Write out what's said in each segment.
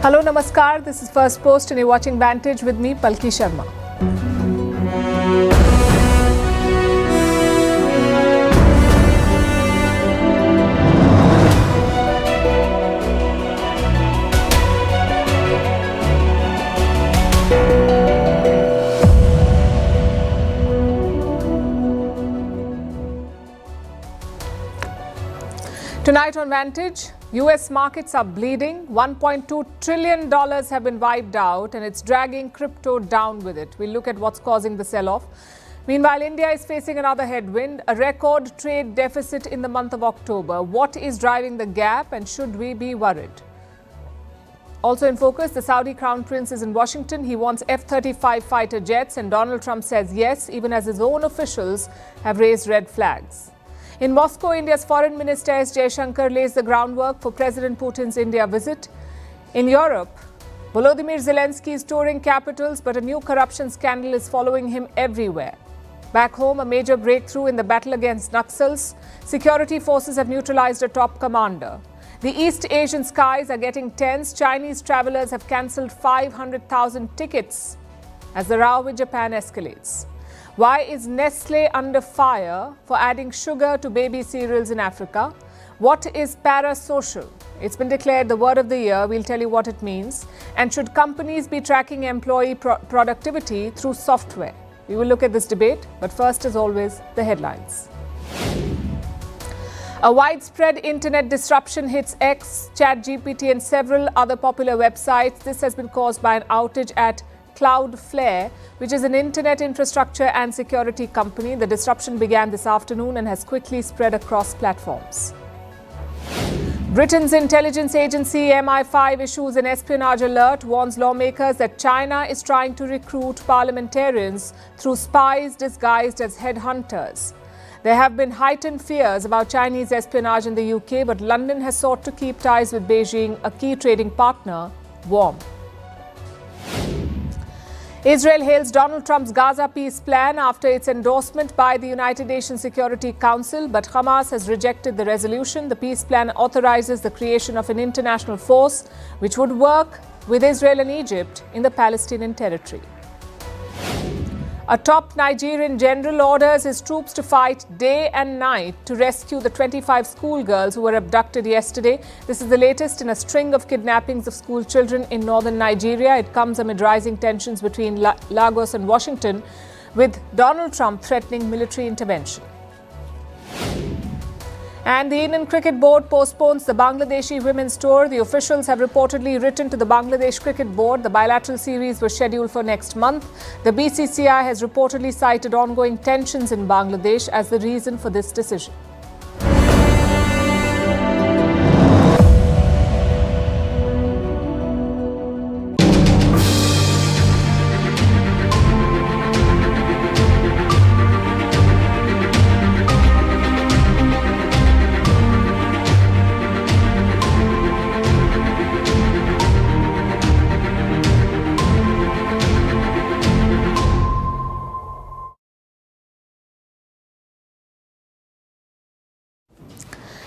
Hello, Namaskar. This is Firstpost and you're watching Vantage with me, Palki Sharma. Tonight on Vantage, US markets are bleeding. $1.2 trillion have been wiped out and it's dragging crypto down with it. We'll look at what's causing the sell-off. Meanwhile, India is facing another headwind, a record trade deficit in the month of October. What is driving the gap and should we be worried? Also in focus, the Saudi Crown Prince is in Washington. He wants F-35 fighter jets and Donald Trump says yes, even as his own officials have raised red flags. In Moscow, India's Foreign Minister S. Jaishankar lays the groundwork for President Putin's India visit. In Europe, Volodymyr Zelensky is touring capitals, but a new corruption scandal is following him everywhere. Back home, a major breakthrough in the battle against Naxals. Security forces have neutralized a top commander. The East Asian skies are getting tense. Chinese travelers have cancelled 500,000 tickets as the row with Japan escalates. Why is Nestle under fire for adding sugar to baby cereals in Africa? What is parasocial? It's been declared the word of the year. We'll tell you what it means. And should companies be tracking employee productivity through software? We will look at this debate, but first, as always, the headlines. A widespread internet disruption hits X, ChatGPT and several other popular websites. This has been caused by an outage at Cloudflare, which is an internet infrastructure and security company. The disruption began this afternoon and has quickly spread across platforms. Britain's intelligence agency MI5 issues an espionage alert, warns lawmakers that China is trying to recruit parliamentarians through spies disguised as headhunters. There have been heightened fears about Chinese espionage in the UK, but London has sought to keep ties with Beijing, a key trading partner, warm. Israel hails Donald Trump's Gaza peace plan after its endorsement by the United Nations Security Council, but Hamas has rejected the resolution. The peace plan authorizes the creation of an international force which would work with Israel and Egypt in the Palestinian territory. A top Nigerian general orders his troops to fight day and night to rescue the 25 schoolgirls who were abducted yesterday. This is the latest in a string of kidnappings of school children in northern Nigeria. It comes amid rising tensions between Lagos and Washington, with Donald Trump threatening military intervention. And the Indian Cricket Board postpones the Bangladeshi women's tour. The officials have reportedly written to the Bangladesh Cricket Board. The bilateral series was scheduled for next month. The BCCI has reportedly cited ongoing tensions in Bangladesh as the reason for this decision.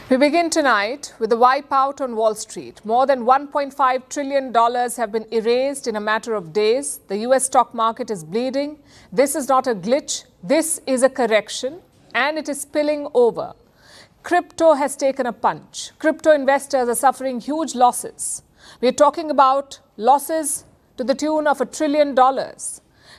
We begin tonight with the wipeout on Wall Street. More than $1.5 trillion have been erased in a matter of days. The US stock market is bleeding. This is not a glitch. This is a correction, and it is spilling over. Crypto has taken a punch. Crypto investors are suffering huge losses. We are talking about losses to the tune of $1 trillion.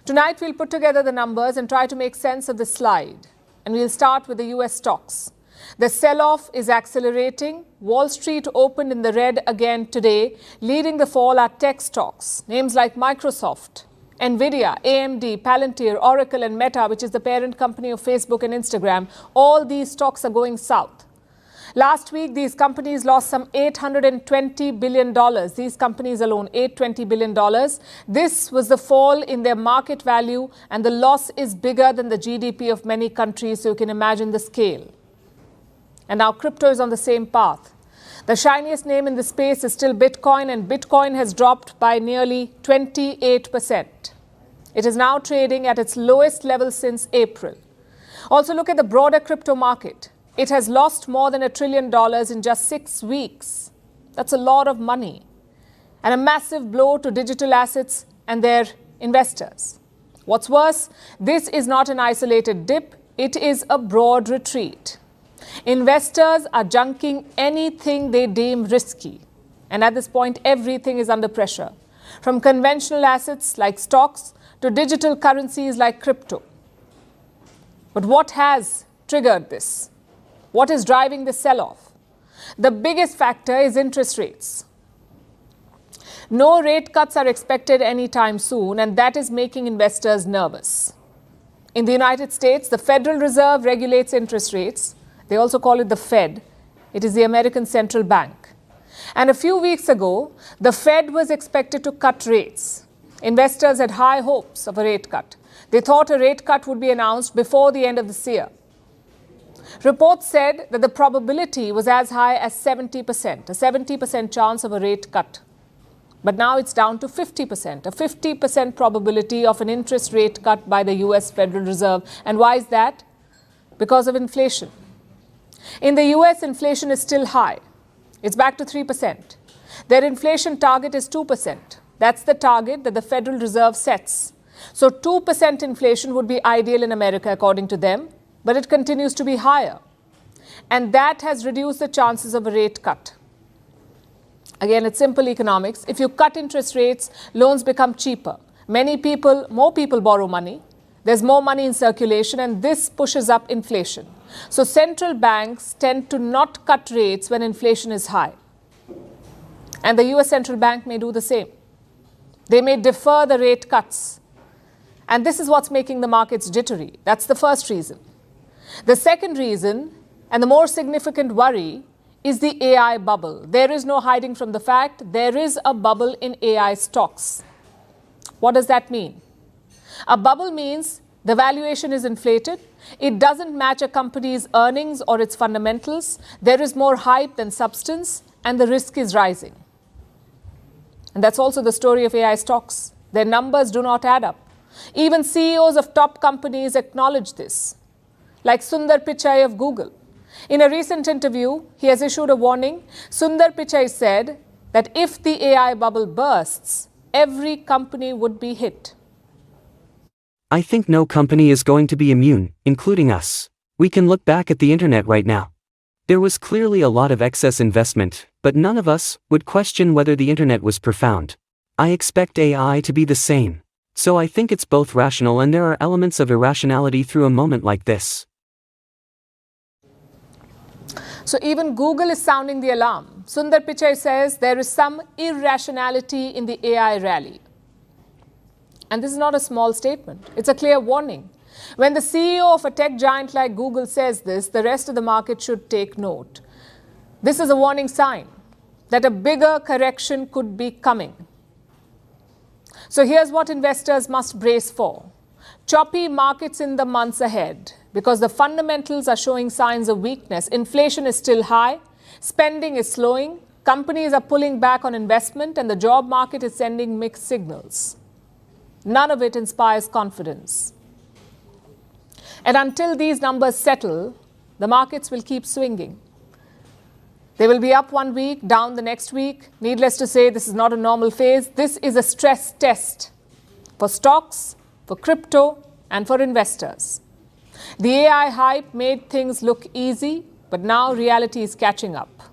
Tonight, we'll put together the numbers and try to make sense of this slide. And we'll start with the US stocks. The sell-off is accelerating. Wall Street opened in the red again today. Leading the fall are tech stocks. Names like Microsoft, Nvidia, AMD, Palantir, Oracle and Meta, which is the parent company of Facebook and Instagram. All these stocks are going south. Last week, these companies lost some $820 billion. These companies alone, $820 billion. This was the fall in their market value, and the loss is bigger than the GDP of many countries, so you can imagine the scale. And now crypto is on the same path. The shiniest name in the space is still Bitcoin, and Bitcoin has dropped by nearly 28%. It is now trading at its lowest level since April. Also, look at the broader crypto market. It has lost more than $1 trillion in just 6 weeks. That's a lot of money. and a massive blow to digital assets and their investors. What's worse, this is not an isolated dip, it is a broad retreat. Investors are junking anything they deem risky. And at this point, everything is under pressure, from conventional assets like stocks to digital currencies like crypto. But what has triggered this? What is driving the sell-off? The biggest factor is interest rates. No rate cuts are expected anytime soon, and that is making investors nervous. In the United States, the Federal Reserve regulates interest rates. They also call it the Fed. It is the American Central Bank. And a few weeks ago, the Fed was expected to cut rates. Investors had high hopes of a rate cut. They thought a rate cut would be announced before the end of this year. Reports said that the probability was as high as 70%, a 70% chance of a rate cut. But now it's down to 50%, a 50% probability of an interest rate cut by the US Federal Reserve. And why is that? Because of inflation. In the US, inflation is still high. It's back to 3%. Their inflation target is 2%. That's the target that the Federal Reserve sets. So 2% inflation would be ideal in America, according to them, but it continues to be higher. And that has reduced the chances of a rate cut. Again, it's simple economics. If you cut interest rates, loans become cheaper. More people borrow money. There's more money in circulation, and this pushes up inflation. So central banks tend to not cut rates when inflation is high. And the US Central Bank may do the same. They may defer the rate cuts. And this is what's making the markets jittery. That's the first reason. The second reason, and the more significant worry, is the AI bubble. There is no hiding from the fact there is a bubble in AI stocks. What does that mean? A bubble means the valuation is inflated. It doesn't match a company's earnings or its fundamentals. There is more hype than substance, and the risk is rising. And that's also the story of AI stocks. Their numbers do not add up. Even CEOs of top companies acknowledge this, like Sundar Pichai of Google. In a recent interview, he has issued a warning. Sundar Pichai said that if the AI bubble bursts, every company would be hit. I think no company is going to be immune, including us. We can look back at the internet right now. There was clearly a lot of excess investment, but none of us would question whether the internet was profound. I expect AI to be the same. So I think it's both rational and there are elements of irrationality through a moment like this. So even Google is sounding the alarm. Sundar Pichai says there is some irrationality in the AI rally. And this is not a small statement. It's a clear warning. When the CEO of a tech giant like Google says this, the rest of the market should take note. This is a warning sign that a bigger correction could be coming. So here's what investors must brace for. Choppy markets in the months ahead because the fundamentals are showing signs of weakness. Inflation is still high, spending is slowing, companies are pulling back on investment, and the job market is sending mixed signals. None of it inspires confidence. And until these numbers settle, the markets will keep swinging. They will be up one week, down the next week. Needless to say, this is not a normal phase. This is a stress test for stocks, for crypto, and for investors. The AI hype made things look easy, but now reality is catching up.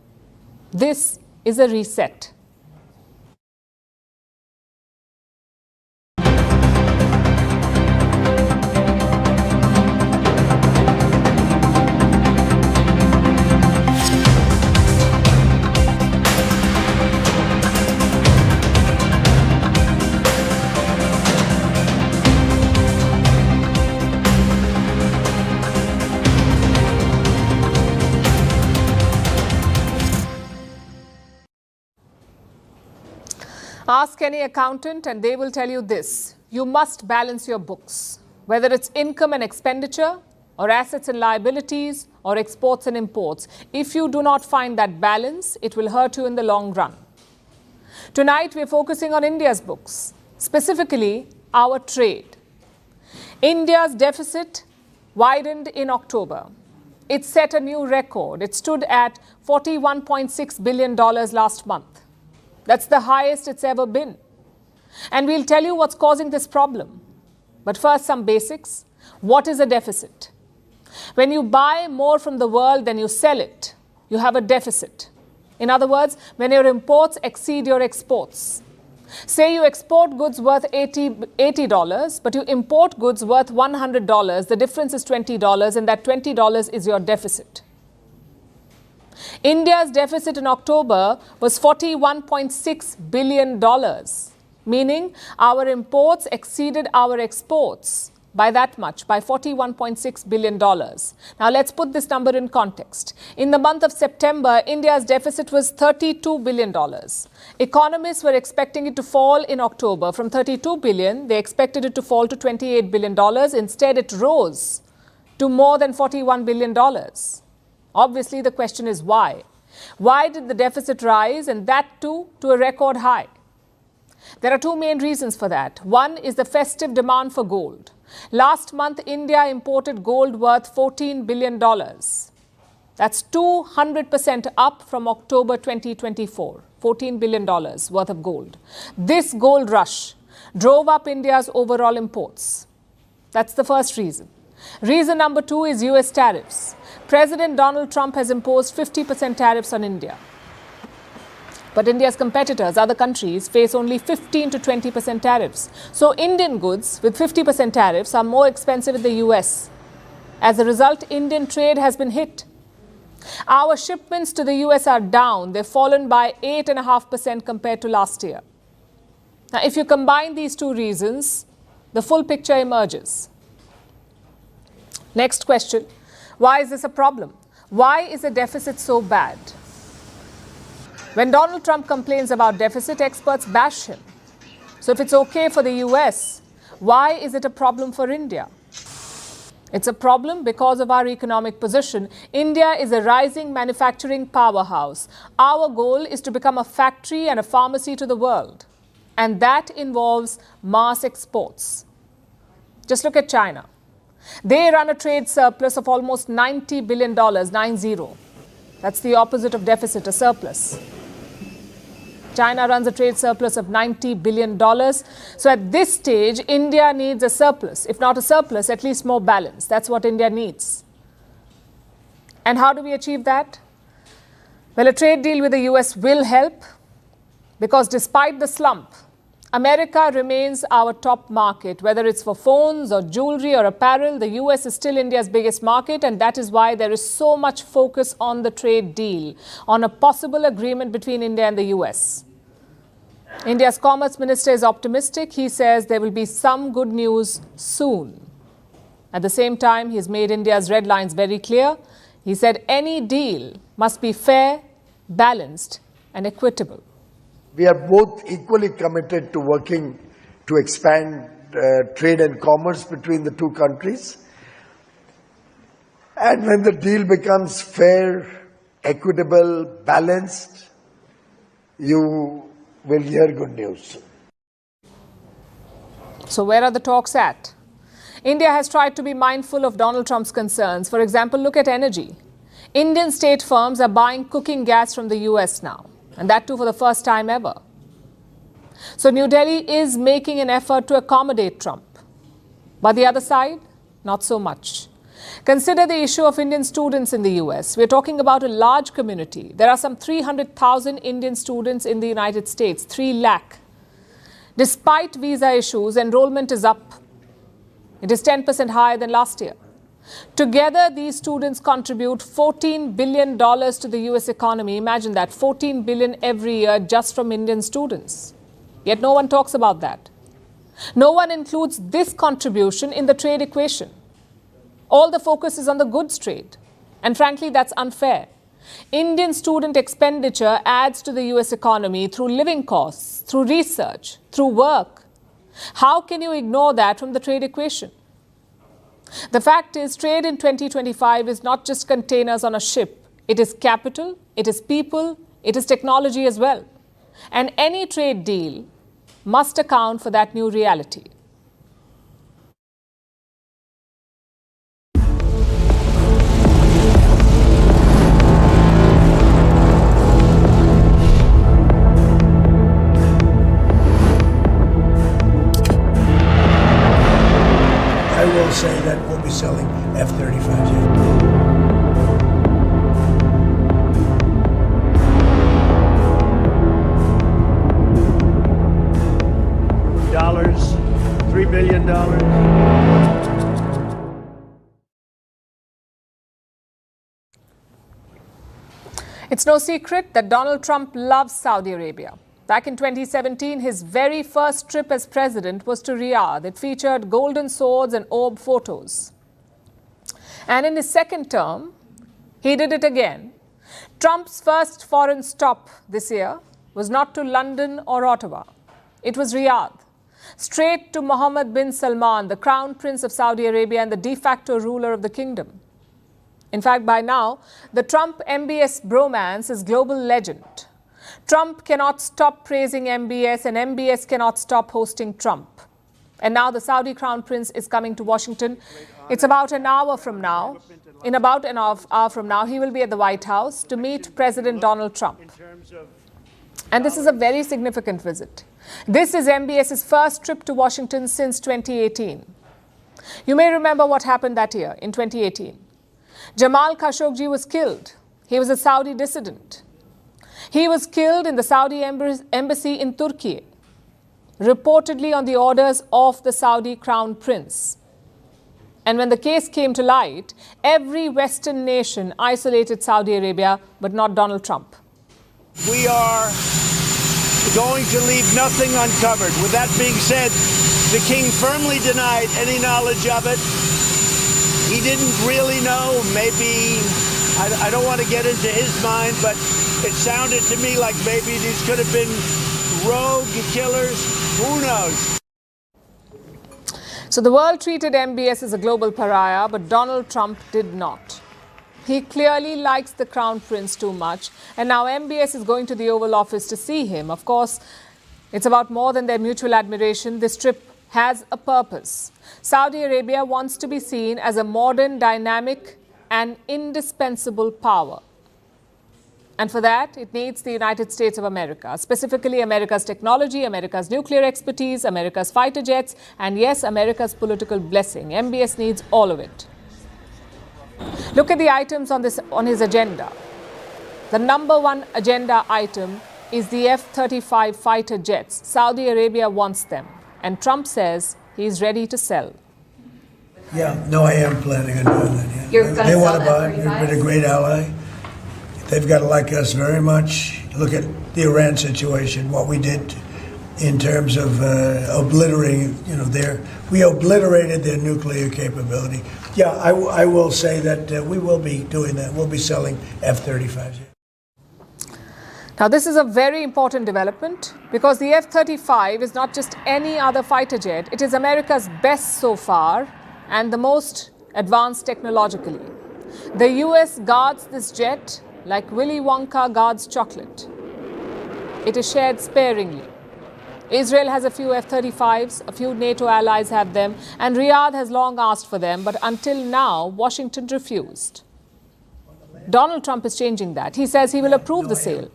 This is a reset. Ask any accountant and they will tell you this. You must balance your books, whether it's income and expenditure, or assets and liabilities, or exports and imports. If you do not find that balance, it will hurt you in the long run. Tonight, we're focusing on India's books, specifically our trade. India's deficit widened in October. It set a new record. It stood at $41.6 billion last month. That's the highest it's ever been. And we'll tell you what's causing this problem. But first, some basics. What is a deficit? When you buy more from the world than you sell it, you have a deficit. In other words, when your imports exceed your exports. Say you export goods worth $80, but you import goods worth $100. The difference is $20, and that $20 is your deficit. India's deficit in October was $41.6 billion, meaning our imports exceeded our exports by that much, by $41.6 billion. Now let's put this number in context. In the month of September, India's deficit was $32 billion. Economists were expecting it to fall in October. From $32 billion, they expected it to fall to $28 billion. Instead, it rose to more than $41 billion. Obviously, the question is why? Why did the deficit rise, and that too to a record high? There are two main reasons for that. One is the festive demand for gold. Last month, India imported gold worth $14 billion. That's 200% up from October 2024, $14 billion worth of gold. This gold rush drove up India's overall imports. That's the first reason. Reason number two is US tariffs. President Donald Trump has imposed 50% tariffs on India. But India's competitors, other countries, face only 15 to 20% tariffs. So Indian goods with 50% tariffs are more expensive in the US. As a result, Indian trade has been hit. Our shipments to the US are down. They've fallen by 8.5% compared to last year. Now, if you combine these two reasons, the full picture emerges. Next question. Why is this a problem? Why is the deficit so bad? When Donald Trump complains about deficit, experts bash him. So if it's okay for the US, why is it a problem for India? It's a problem because of our economic position. India is a rising manufacturing powerhouse. Our goal is to become a factory and a pharmacy to the world. And that involves mass exports. Just look at China. They run a trade surplus of almost $90 billion, 90. That's the opposite of deficit, a surplus. China runs a trade surplus of $90 billion. So at this stage, India needs a surplus. If not a surplus, at least more balance. That's what India needs. And how do we achieve that? Well, a trade deal with the US will help because despite the slump, America remains our top market. Whether it's for phones or jewelry or apparel, the US is still India's biggest market, and that is why there is so much focus on the trade deal, on a possible agreement between India and the US. India's Commerce Minister is optimistic. He says there will be some good news soon. At the same time, he's made India's red lines very clear. He said any deal must be fair, balanced, and equitable. We are both equally committed to working to expand trade and commerce between the two countries. And when the deal becomes fair, equitable, balanced, you will hear good news. So where are the talks at? India has tried to be mindful of Donald Trump's concerns. For example, look at energy. Indian state firms are buying cooking gas from the US now. And that too for the first time ever. So New Delhi is making an effort to accommodate Trump. But the other side, not so much. Consider the issue of Indian students in the US. We're talking about a large community. There are some 300,000 Indian students in the United States, 3 lakh. Despite visa issues, enrollment is up. It is 10% higher than last year. Together, these students contribute $14 billion to the US economy. Imagine that, $14 billion every year just from Indian students. Yet no one talks about that. No one includes this contribution in the trade equation. All the focus is on the goods trade. And frankly, that's unfair. Indian student expenditure adds to the US economy through living costs, through research, through work. How can you ignore that from the trade equation? The fact is, trade in 2025 is not just containers on a ship. It is capital, it is people, it is technology as well. And any trade deal must account for that new reality. I will say that we'll be selling F-35s. Yeah. $3 billion. It's no secret that Donald Trump loves Saudi Arabia. Back in 2017, his very first trip as president was to Riyadh. It featured golden swords and orb photos. And in his second term, he did it again. Trump's first foreign stop this year was not to London or Ottawa. It was Riyadh. Straight to Mohammed bin Salman, the Crown Prince of Saudi Arabia and the de facto ruler of the kingdom. In fact, by now, the Trump-MBS bromance is global legend. Trump cannot stop praising MBS and MBS cannot stop hosting Trump. And now the Saudi Crown Prince is coming to Washington. It's about an hour from now. In about an hour from now, he will be at the White House to meet President Donald Trump. And this is a very significant visit. This is MBS's first trip to Washington since 2018. You may remember what happened that year, in 2018. Jamal Khashoggi was killed. He was a Saudi dissident. He was killed in the Saudi embassy in Turkey, reportedly on the orders of the Saudi Crown Prince. And when the case came to light, every Western nation isolated Saudi Arabia, but not Donald Trump. We are going to leave nothing uncovered. With that being said, the king firmly denied any knowledge of it. He didn't really know. Maybe, I don't want to get into his mind, but it sounded to me like maybe these could have been rogue killers. Who knows? So the world treated MBS as a global pariah, but Donald Trump did not. He clearly likes the Crown Prince too much, and now MBS is going to the Oval Office to see him. Of course, it's about more than their mutual admiration. This trip has a purpose. Saudi Arabia wants to be seen as a modern, dynamic, and indispensable power. And for that, it needs the United States of America, specifically America's technology, America's nuclear expertise, America's fighter jets, and yes, America's political blessing. MBS needs all of it. Look at the items on his agenda. The number one agenda item is the F-35 fighter jets. Saudi Arabia wants them, and Trump says he's ready to sell. Yeah, no, I am planning on doing that. Yeah. They want to buy. They've been a great ally. They've got to like us very much. Look at the Iran situation, what we did in terms of obliterating, we obliterated their nuclear capability. Yeah, I will say that we will be doing that. We'll be selling F-35s. Now, this is a very important development because the F-35 is not just any other fighter jet. It is America's best so far and the most advanced technologically. The US guards this jet like Willy Wonka guards chocolate. It is shared sparingly. Israel has a few F-35s, a few NATO allies have them, and Riyadh has long asked for them, but until now, Washington refused. Donald Trump is changing that. He says he will approve the sale.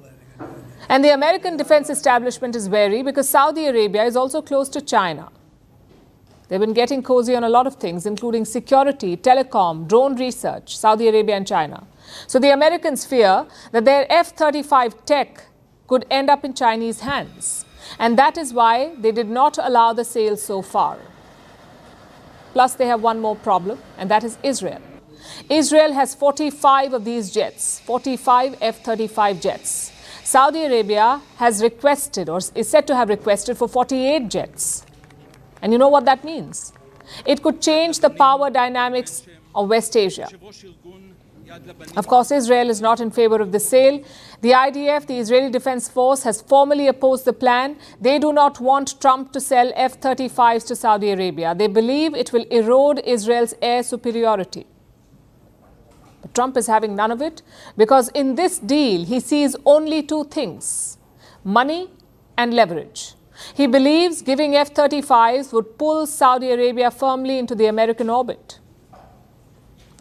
And the American defense establishment is wary because Saudi Arabia is also close to China. They've been getting cozy on a lot of things, including security, telecom, drone research, Saudi Arabia and China. So the Americans fear that their F-35 tech could end up in Chinese hands. And that is why they did not allow the sale so far. Plus, they have one more problem, and that is Israel. Israel has 45 of these jets, 45 F-35 jets. Saudi Arabia has requested, or is said to have requested, for 48 jets. And you know what that means? It could change the power dynamics of West Asia. Of course, Israel is not in favor of the sale. The IDF, the Israeli Defense Force, has formally opposed the plan. They do not want Trump to sell F-35s to Saudi Arabia. They believe it will erode Israel's air superiority. But Trump is having none of it because in this deal, he sees only two things: money and leverage. He believes giving F-35s would pull Saudi Arabia firmly into the American orbit.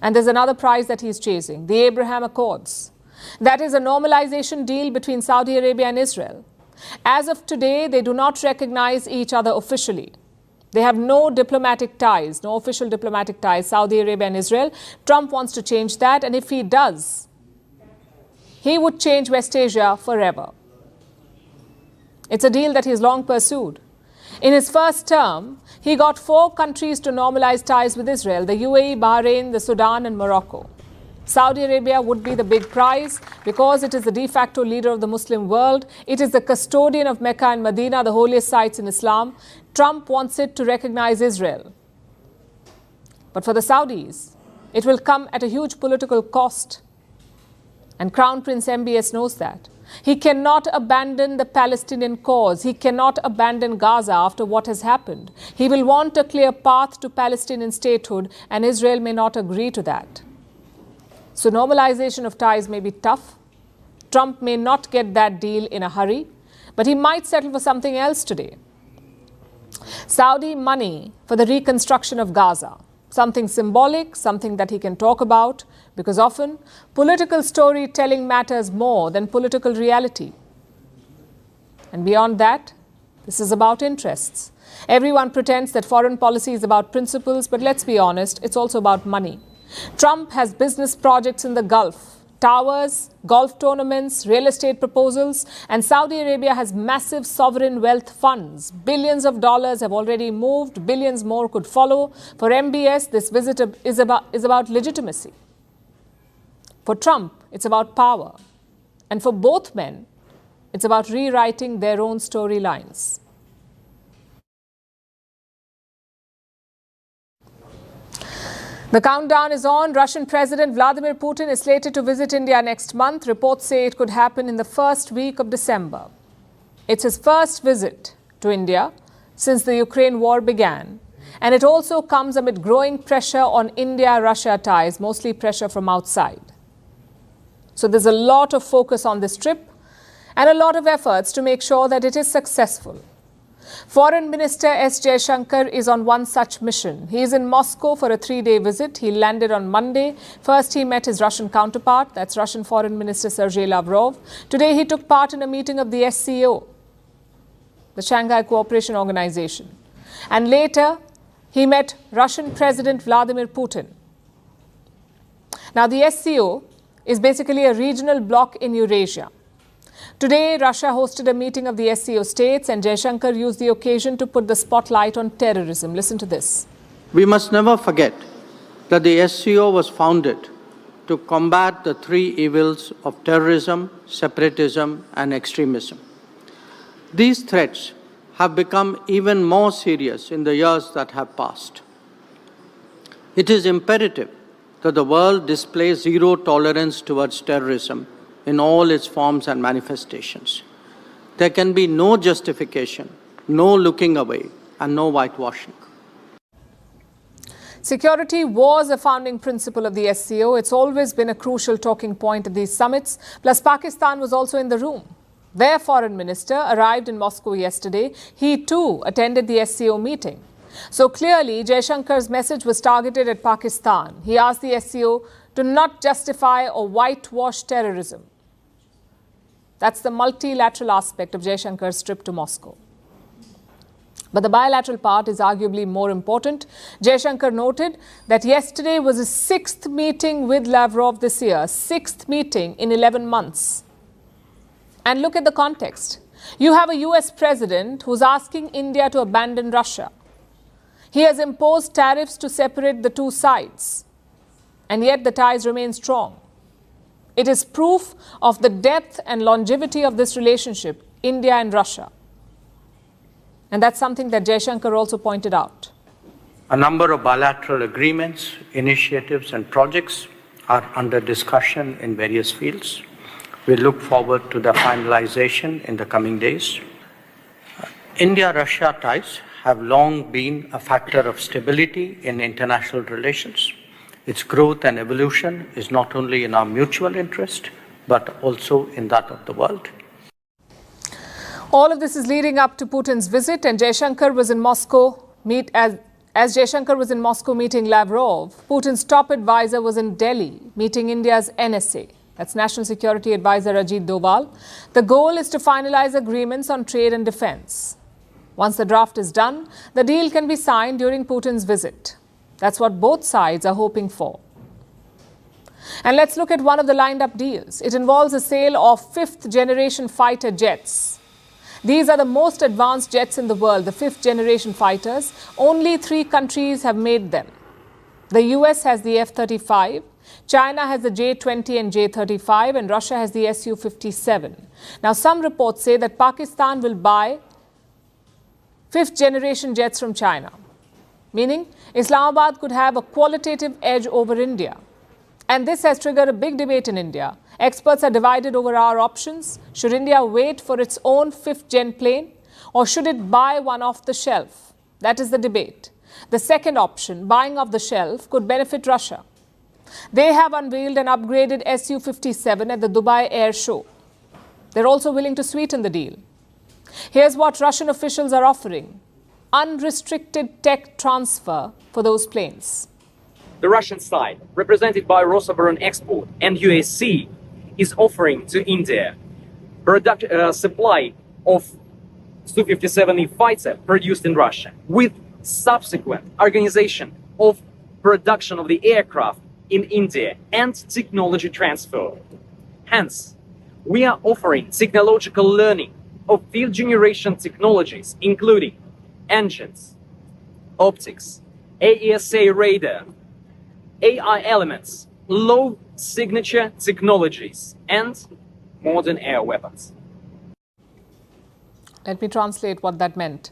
And there's another prize that he's chasing, the Abraham Accords. That is a normalization deal between Saudi Arabia and Israel. As of today, they do not recognize each other officially. They have no diplomatic ties, no official diplomatic ties, Saudi Arabia and Israel. Trump wants to change that, and if he does, he would change West Asia forever. It's a deal that he's long pursued. In his first term, he got 4 countries to normalize ties with Israel: the UAE, Bahrain, the Sudan, and Morocco. Saudi Arabia would be the big prize because it is the de facto leader of the Muslim world. It is the custodian of Mecca and Medina, the holiest sites in Islam. Trump wants it to recognize Israel. But for the Saudis, it will come at a huge political cost. And Crown Prince MBS knows that. He cannot abandon the Palestinian cause. He cannot abandon Gaza after what has happened. He will want a clear path to Palestinian statehood, and Israel may not agree to that. So normalization of ties may be tough. Trump may not get that deal in a hurry, but he might settle for something else today. Saudi money for the reconstruction of Gaza. Something symbolic, something that he can talk about, because often political storytelling matters more than political reality. And beyond that, this is about interests. Everyone pretends that foreign policy is about principles, but let's be honest, it's also about money. Trump has business projects in the Gulf, towers, golf tournaments, real estate proposals, and Saudi Arabia has massive sovereign wealth funds. Billions of dollars have already moved, billions more could follow. For MBS, this visit is about legitimacy. For Trump, it's about power. And for both men, it's about rewriting their own storylines. The countdown is on. Russian President Vladimir Putin is slated to visit India next month. Reports say it could happen in the first week of December. It's his first visit to India since the Ukraine war began. And it also comes amid growing pressure on India-Russia ties, mostly pressure from outside. So there's a lot of focus on this trip and a lot of efforts to make sure that it is successful. Foreign Minister S. Jaishankar is on one such mission. He is in Moscow for a 3-day visit. He landed on Monday. First, he met his Russian counterpart, that's Russian Foreign Minister Sergei Lavrov. Today, he took part in a meeting of the SCO, the Shanghai Cooperation Organization. And later, he met Russian President Vladimir Putin. Now, the SCO is basically a regional bloc in Eurasia. Today, Russia hosted a meeting of the SCO states, and Jaishankar used the occasion to put the spotlight on terrorism. Listen to this. We must never forget that the SCO was founded to combat the 3 evils of terrorism, separatism, and extremism. These threats have become even more serious in the years that have passed. It is imperative that the world display zero tolerance towards terrorism in all its forms and manifestations. There can be no justification, no looking away, and no whitewashing. Security was a founding principle of the SCO. It's always been a crucial talking point at these summits. Plus, Pakistan was also in the room. Their foreign minister arrived in Moscow yesterday. He too attended the SCO meeting. So clearly, Jaishankar's message was targeted at Pakistan. He asked the SCO to not justify or whitewash terrorism. That's the multilateral aspect of Jaishankar's trip to Moscow. But the bilateral part is arguably more important. Jaishankar noted that yesterday was his 6th meeting with Lavrov this year, 6th meeting in 11 months. And look at the context. You have a US president who's asking India to abandon Russia. He has imposed tariffs to separate the 2 sides. And yet the ties remain strong. It is proof of the depth and longevity of this relationship, India and Russia. And that's something that Jaishankar also pointed out. A number of bilateral agreements, initiatives, and projects are under discussion in various fields. We look forward to their finalization in the coming days. India-Russia ties have long been a factor of stability in international relations. Its growth and evolution is not only in our mutual interest, but also in that of the world. All of this is leading up to Putin's visit, and Jaishankar was in Moscow as Jaishankar was in Moscow meeting Lavrov. Putin's top advisor was in Delhi meeting India's NSA. That's National Security Advisor Ajit Doval. The goal is to finalize agreements on trade and defense. Once the draft is done, the deal can be signed during Putin's visit. That's what both sides are hoping for. And let's look at one of the lined-up deals. It involves a sale of fifth-generation fighter jets. These are the most advanced jets in the world, the fifth-generation fighters. Only 3 countries have made them. The US has the F-35, China has the J-20 and J-35, and Russia has the Su-57. Now, some reports say that Pakistan will buy fifth-generation jets from China, meaning Islamabad could have a qualitative edge over India. And this has triggered a big debate in India. Experts are divided over our options. Should India wait for its own fifth-gen plane, or should it buy one off the shelf? That is the debate. The second option, buying off the shelf, could benefit Russia. They have unveiled an upgraded Su-57 at the Dubai Air Show. They're also willing to sweeten the deal. Here's what Russian officials are offering: unrestricted tech transfer for those planes. The Russian side, represented by Rosoboronexport and USC, is offering to India supply of Su-57E fighter produced in Russia, with subsequent organization of production of the aircraft in India and technology transfer. Hence, we are offering technological learning of field generation technologies, including engines, optics, AESA radar, AI elements, low signature technologies, and modern air weapons. Let me translate what that meant.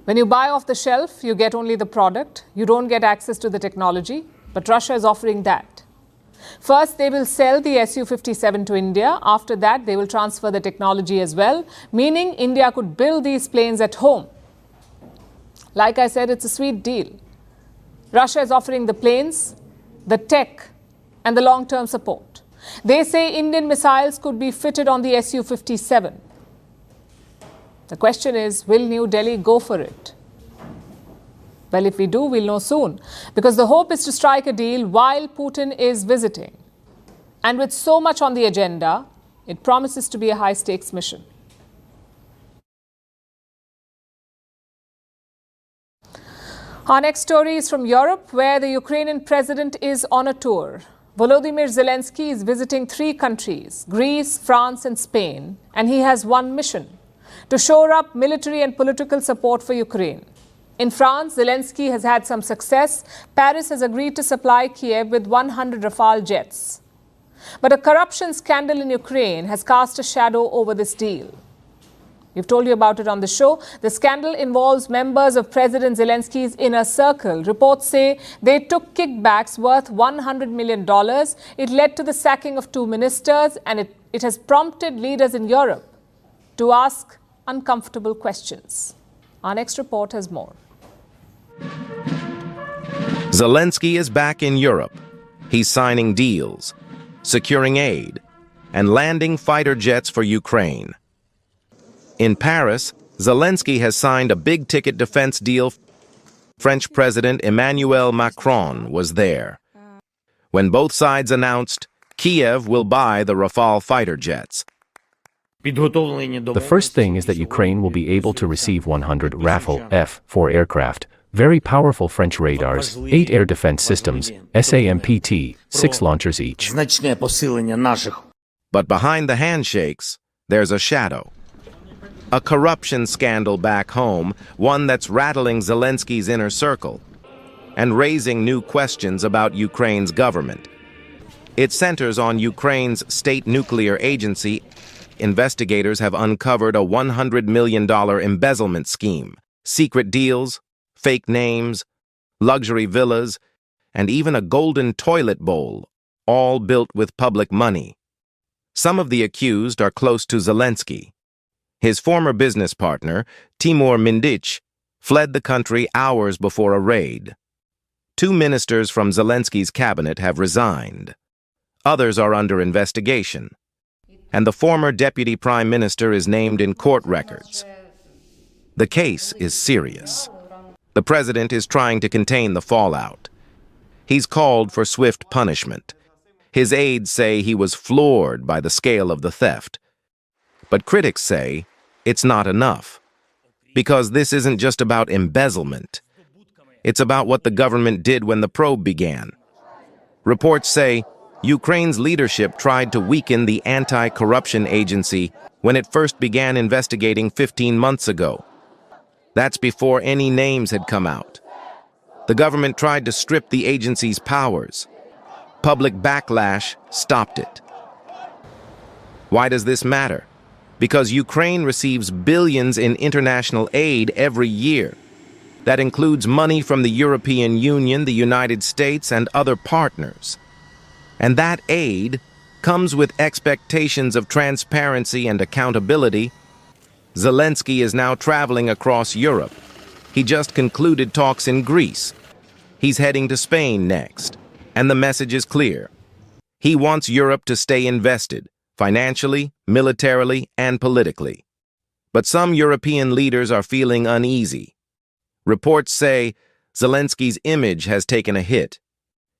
When you buy off the shelf, you get only the product. You don't get access to the technology, but Russia is offering that. First, they will sell the Su-57 to India. After that, they will transfer the technology as well, meaning India could build these planes at home. Like I said, it's a sweet deal. Russia is offering the planes, the tech, and the long-term support. They say Indian missiles could be fitted on the Su-57. The question is, will New Delhi go for it? Well, if we do, we'll know soon, because the hope is to strike a deal while Putin is visiting. And with so much on the agenda, it promises to be a high-stakes mission. Our next story is from Europe, where the Ukrainian president is on a tour. Volodymyr Zelensky is visiting 3 countries, Greece, France, and Spain, and he has one mission: to shore up military and political support for Ukraine. In France, Zelensky has had some success. Paris has agreed to supply Kiev with 100 Rafale jets. But a corruption scandal in Ukraine has cast a shadow over this deal. We've told you about it on the show. The scandal involves members of President Zelensky's inner circle. Reports say they took kickbacks worth $100 million. It led to the sacking of 2 ministers, and it has prompted leaders in Europe to ask uncomfortable questions. Our next report has more. Zelensky is back in Europe. He's signing deals, securing aid, and landing fighter jets for Ukraine. In Paris, Zelensky has signed a big-ticket defense deal. French President Emmanuel Macron was there. When both sides announced Kiev will buy the Rafale fighter jets. The first thing is that Ukraine will be able to receive 100 Rafale F-4 aircraft, very powerful French radars, 8 air defense systems, SAMPT, 6 launchers each. But behind the handshakes, there's a shadow. A corruption scandal back home, one that's rattling Zelensky's inner circle and raising new questions about Ukraine's government. It centers on Ukraine's state nuclear agency. Investigators have uncovered a $100 million embezzlement scheme, secret deals, fake names, luxury villas, and even a golden toilet bowl, all built with public money. Some of the accused are close to Zelensky. His former business partner, Timur Mindich, fled the country hours before a raid. 2 ministers from Zelensky's cabinet have resigned. Others are under investigation. And the former deputy prime minister is named in court records. The case is serious. The president is trying to contain the fallout. He's called for swift punishment. His aides say he was floored by the scale of the theft. But critics say it's not enough. Because this isn't just about embezzlement. It's about what the government did when the probe began. Reports say Ukraine's leadership tried to weaken the anti-corruption agency when it first began investigating 15 months ago. That's before any names had come out. The government tried to strip the agency's powers. Public backlash stopped it. Why does this matter? Because Ukraine receives billions in international aid every year. That includes money from the European Union, the United States, and other partners. And that aid comes with expectations of transparency and accountability. Zelensky is now traveling across Europe. He just concluded talks in Greece. He's heading to Spain next. And the message is clear. He wants Europe to stay invested, financially, militarily, and politically. But some European leaders are feeling uneasy. Reports say Zelensky's image has taken a hit.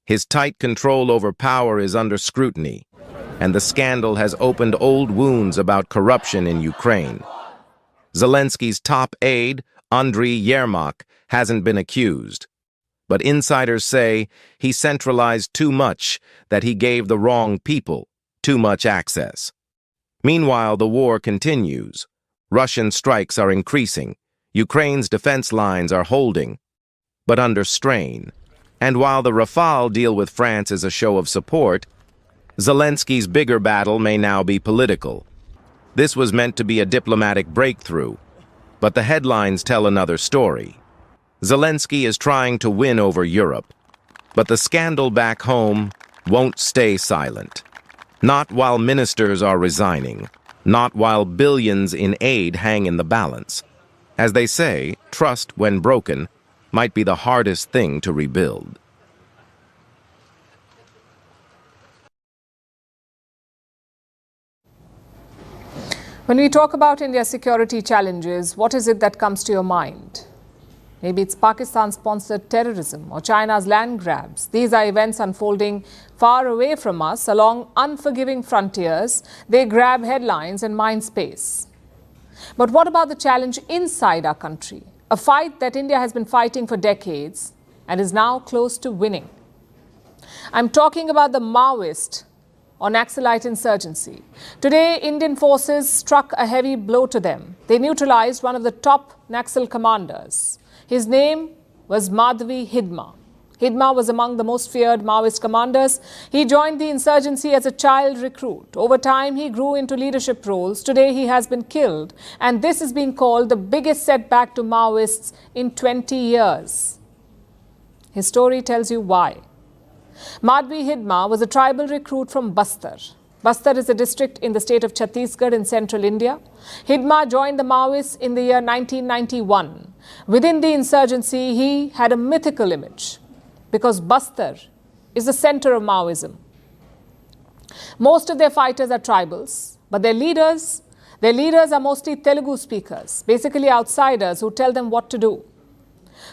His tight control over power is under scrutiny, and the scandal has opened old wounds about corruption in Ukraine. Zelensky's top aide, Andriy Yermak, hasn't been accused. But insiders say he centralized too much, that he gave the wrong people too much access. Meanwhile, the war continues. Russian strikes are increasing. Ukraine's defense lines are holding, but under strain. And while the Rafale deal with France is a show of support, Zelensky's bigger battle may now be political. This was meant to be a diplomatic breakthrough, but the headlines tell another story. Zelensky is trying to win over Europe, but the scandal back home won't stay silent. Not while ministers are resigning, not while billions in aid hang in the balance. As they say, trust, when broken, might be the hardest thing to rebuild. When we talk about India's security challenges, what is it that comes to your mind? Maybe it's Pakistan-sponsored terrorism or China's land grabs. These are events unfolding far away from us along unforgiving frontiers. They grab headlines and mind space. But what about the challenge inside our country? A fight that India has been fighting for decades and is now close to winning. I'm talking about the Maoist or Naxalite insurgency. Today, Indian forces struck a heavy blow to them. They neutralized one of the top Naxal commanders. His name was Madhvi Hidma. Hidma was among the most feared Maoist commanders. He joined the insurgency as a child recruit. Over time, he grew into leadership roles. Today, he has been killed. And this is being called the biggest setback to Maoists in 20 years. His story tells you why. Madhvi Hidma was a tribal recruit from Bastar. Bastar is a district in the state of Chhattisgarh in central India. Hidma joined the Maoists in the year 1991. Within the insurgency, he had a mythical image because Bastar is the center of Maoism. Most of their fighters are tribals, but their leaders are mostly Telugu speakers, basically outsiders who tell them what to do.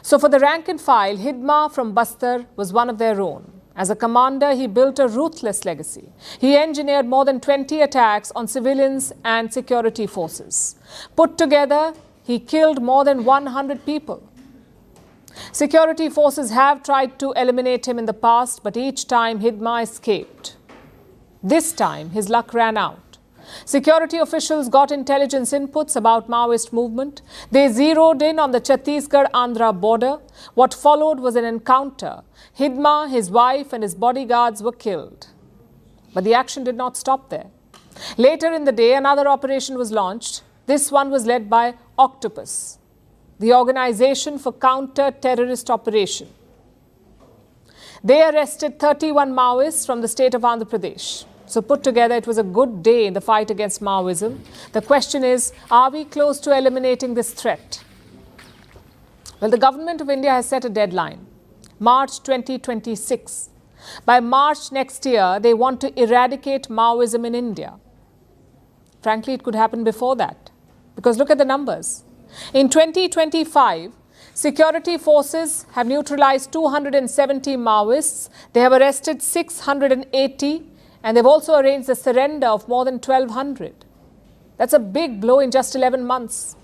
So for the rank and file, Hidma from Bastar was one of their own. As a commander, he built a ruthless legacy. He engineered more than 20 attacks on civilians and security forces. Put together, he killed more than 100 people. Security forces have tried to eliminate him in the past, but each time Hidma escaped. This time, his luck ran out. Security officials got intelligence inputs about Maoist movement. They zeroed in on the Chhattisgarh-Andhra border. What followed was an encounter. Hidma, his wife, and his bodyguards were killed. But the action did not stop there. Later in the day, another operation was launched. This one was led by Octopus, the Organization for Counter-Terrorist Operation. They arrested 31 Maoists from the state of Andhra Pradesh. So put together, it was a good day in the fight against Maoism. The question is, are we close to eliminating this threat? Well, the government of India has set a deadline, March 2026. By March next year, they want to eradicate Maoism in India. Frankly, it could happen before that, because look at the numbers. In 2025, security forces have neutralized 270 Maoists. They have arrested 680. And they've also arranged the surrender of more than 1,200. That's a big blow in just 11 months.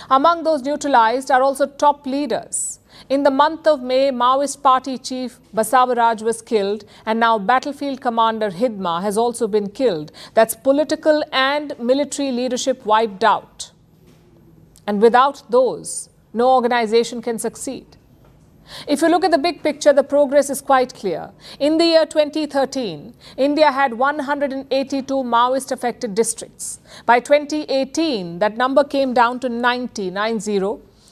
Among those neutralized are also top leaders. In the month of May, Maoist party chief Basavaraj was killed, and now battlefield commander Hidma has also been killed. That's political and military leadership wiped out. And without those, no organization can succeed. If you look at the big picture, the progress is quite clear. In the year 2013, India had 182 Maoist-affected districts. By 2018, that number came down to 90.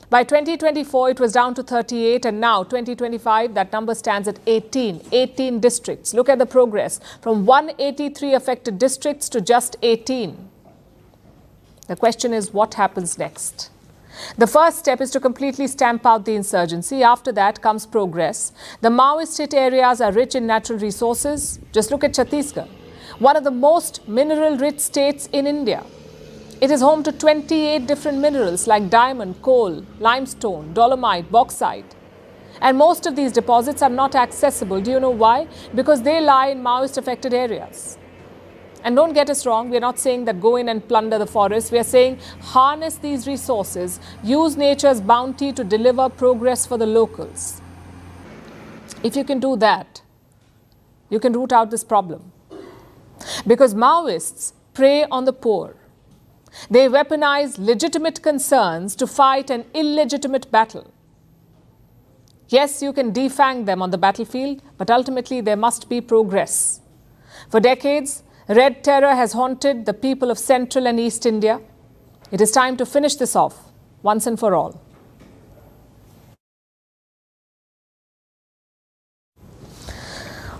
By 2024, it was down to 38, and now 2025, that number stands at 18 districts. Look at the progress, from 183 affected districts to just 18. The question is, what happens next? The first step is to completely stamp out the insurgency. After that comes progress. The Maoist hit areas are rich in natural resources. Just look at Chhattisgarh, one of the most mineral-rich states in India. It is home to 28 different minerals like diamond, coal, limestone, dolomite, bauxite. And most of these deposits are not accessible. Do you know why? Because they lie in Maoist-affected areas. And don't get us wrong, we are not saying that go in and plunder the forest. We are saying harness these resources, use nature's bounty to deliver progress for the locals. If you can do that, you can root out this problem. Because Maoists prey on the poor. They weaponize legitimate concerns to fight an illegitimate battle. Yes, you can defang them on the battlefield, but ultimately there must be progress. For decades, Red terror has haunted the people of Central and East India. It is time to finish this off once and for all.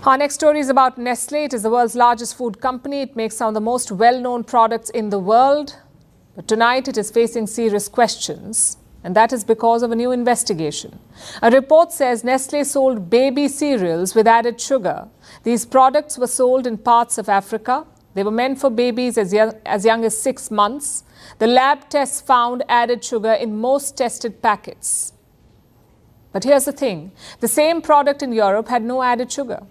Our next story is about Nestle. It is the world's largest food company. It makes some of the most well-known products in the world. But tonight it is facing serious questions. And that is because of a new investigation. A report says Nestle sold baby cereals with added sugar. These products were sold in parts of Africa. They were meant for babies as young as 6 months. The lab tests found added sugar in most tested packets. But here's the thing. The same product in Europe had no added sugar.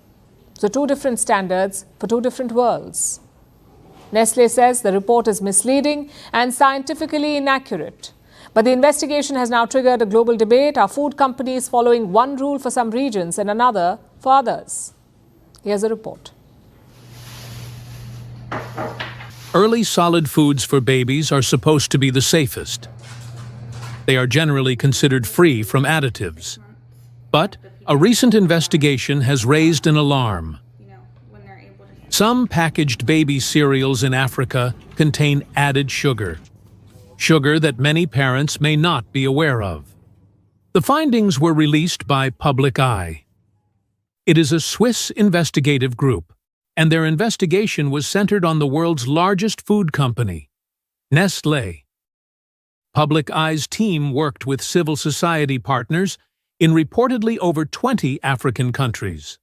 So 2 different standards for 2 different worlds. Nestle says the report is misleading and scientifically inaccurate. But the investigation has now triggered a global debate. Are food companies following one rule for some regions and another for others? Here's a report. Early solid foods for babies are supposed to be the safest. They are generally considered free from additives. But a recent investigation has raised an alarm. Some packaged baby cereals in Africa contain added sugar. Sugar that many parents may not be aware of. The findings were released by Public Eye. It is a Swiss investigative group, and their investigation was centered on the world's largest food company, Nestlé. Public Eye's team worked with civil society partners in reportedly over 20 African countries.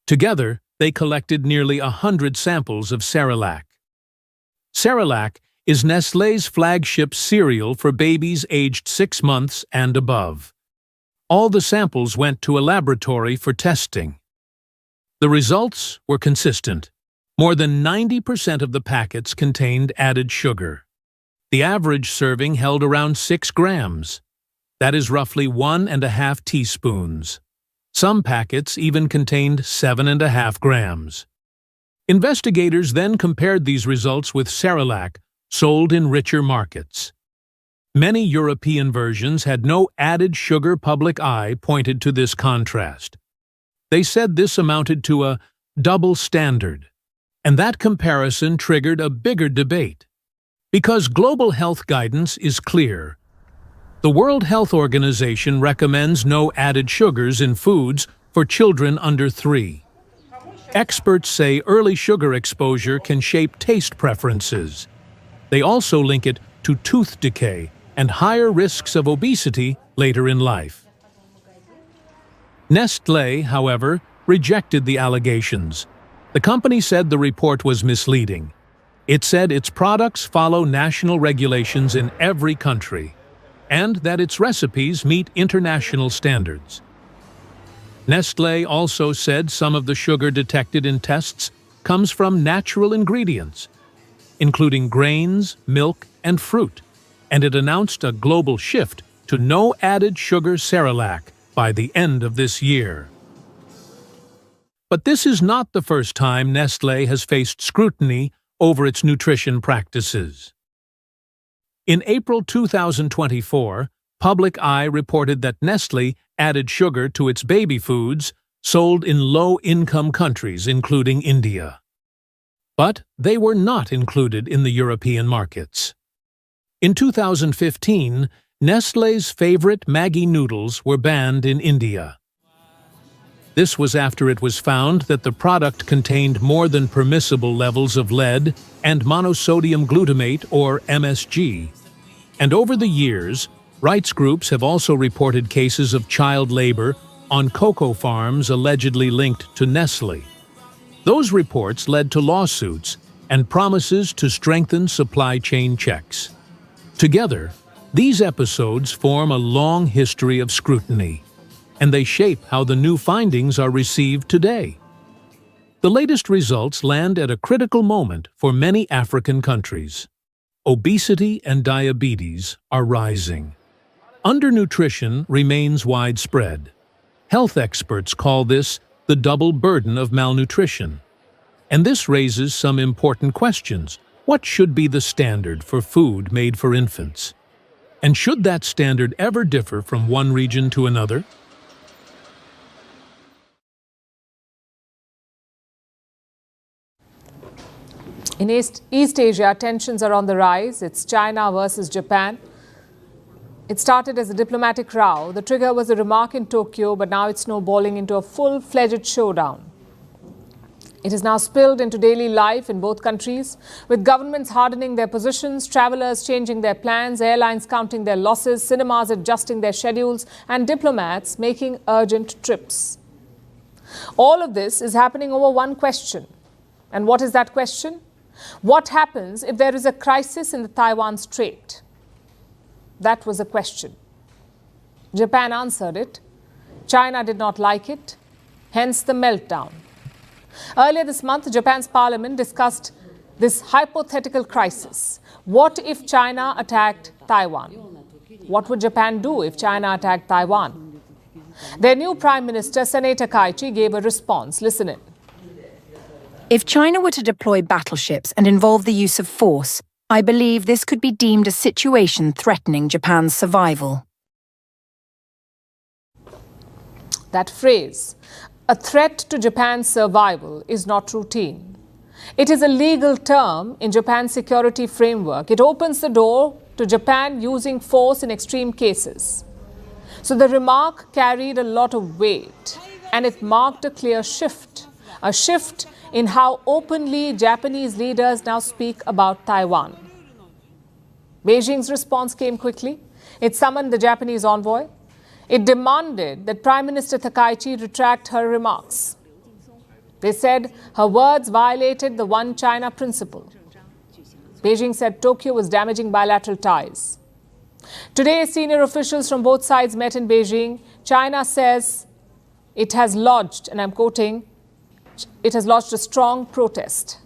Together, they collected nearly 100 samples of Cerelac. Cerelac is Nestlé's flagship cereal for babies aged 6 months and above. All the samples went to a laboratory for testing. The results were consistent. More than 90% of the packets contained added sugar. The average serving held around 6 grams. That is roughly 1½ teaspoons. Some packets even contained 7½ grams. Investigators then compared these results with Cerelac, sold in richer markets. Many European versions had no added sugar. Public Eye pointed to this contrast. They said this amounted to a double standard, and that comparison triggered a bigger debate. Because global health guidance is clear. The World Health Organization recommends no added sugars in foods for children under 3. Experts say early sugar exposure can shape taste preferences. They also link it to tooth decay and higher risks of obesity later in life. Nestlé, however, rejected the allegations. The company said the report was misleading. It said its products follow national regulations in every country, and that its recipes meet international standards. Nestlé also said some of the sugar detected in tests comes from natural ingredients, including grains, milk, and fruit, and it announced a global shift to no added sugar Cerelac by the end of this year. But this is not the first time Nestlé has faced scrutiny over its nutrition practices. In April 2024, Public Eye reported that Nestlé added sugar to its baby foods sold in low-income countries, including India. But they were not included in the European markets. In 2015, Nestlé's favorite Maggi noodles were banned in India. This was after it was found that the product contained more than permissible levels of lead and monosodium glutamate, or MSG. And over the years, rights groups have also reported cases of child labor on cocoa farms allegedly linked to Nestlé. Those reports led to lawsuits and promises to strengthen supply chain checks. Together, these episodes form a long history of scrutiny, and they shape how the new findings are received today. The latest results land at a critical moment for many African countries. Obesity and diabetes are rising. Undernutrition remains widespread. Health experts call this the double burden of malnutrition. And this raises some important questions. What should be the standard for food made for infants? And should that standard ever differ from one region to another? In East Asia, tensions are on the rise. It's China versus Japan. It started as a diplomatic row. The trigger was a remark in Tokyo, but now it's snowballing into a full-fledged showdown. It has now spilled into daily life in both countries, with governments hardening their positions, travelers changing their plans, airlines counting their losses, cinemas adjusting their schedules, and diplomats making urgent trips. All of this is happening over one question. And what is that question? What happens if there is a crisis in the Taiwan Strait? That was a question. Japan answered it. China did not like it. Hence the meltdown. Earlier this month, Japan's parliament discussed this hypothetical crisis. What if China attacked Taiwan? What would Japan do if China attacked Taiwan? Their new Prime Minister, Sanae Takaichi, gave a response. Listen in. If China were to deploy battleships and involve the use of force, I believe this could be deemed a situation threatening Japan's survival. That phrase, a threat to Japan's survival, is not routine. It is a legal term in Japan's security framework. It opens the door to Japan using force in extreme cases. So the remark carried a lot of weight, and it marked a clear shift. A shift in how openly Japanese leaders now speak about Taiwan. Beijing's response came quickly. It summoned the Japanese envoy. It demanded that Prime Minister Takaichi retract her remarks. They said her words violated the One China principle. Beijing said Tokyo was damaging bilateral ties. Today, senior officials from both sides met in Beijing. China says it has lodged, and I'm quoting, it has lodged a strong protest.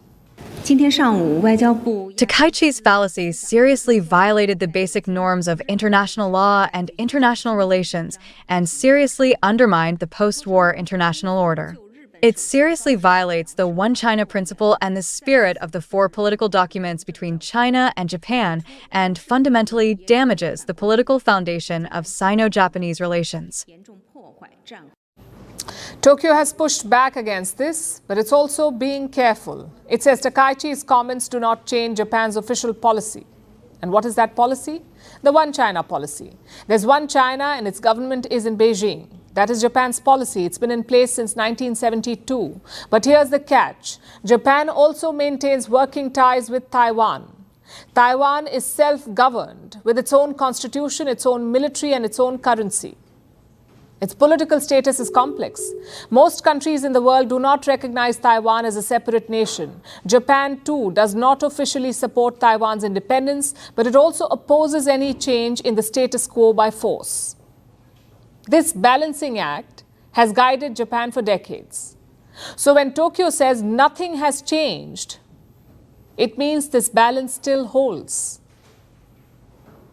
Takaichi's fallacy seriously violated the basic norms of international law and international relations and seriously undermined the post-war international order. It seriously violates the One China principle and the spirit of the four political documents between China and Japan and fundamentally damages the political foundation of Sino-Japanese relations. Tokyo has pushed back against this, but it's also being careful. It says Takaichi's comments do not change Japan's official policy. And what is that policy? The One China policy. There's One China and its government is in Beijing. That is Japan's policy. It's been in place since 1972. But here's the catch. Japan also maintains working ties with Taiwan. Taiwan is self-governed with its own constitution, its own military, and its own currency. Its political status is complex. Most countries in the world do not recognize Taiwan as a separate nation. Japan, too, does not officially support Taiwan's independence, but it also opposes any change in the status quo by force. This balancing act has guided Japan for decades. So when Tokyo says nothing has changed, it means this balance still holds.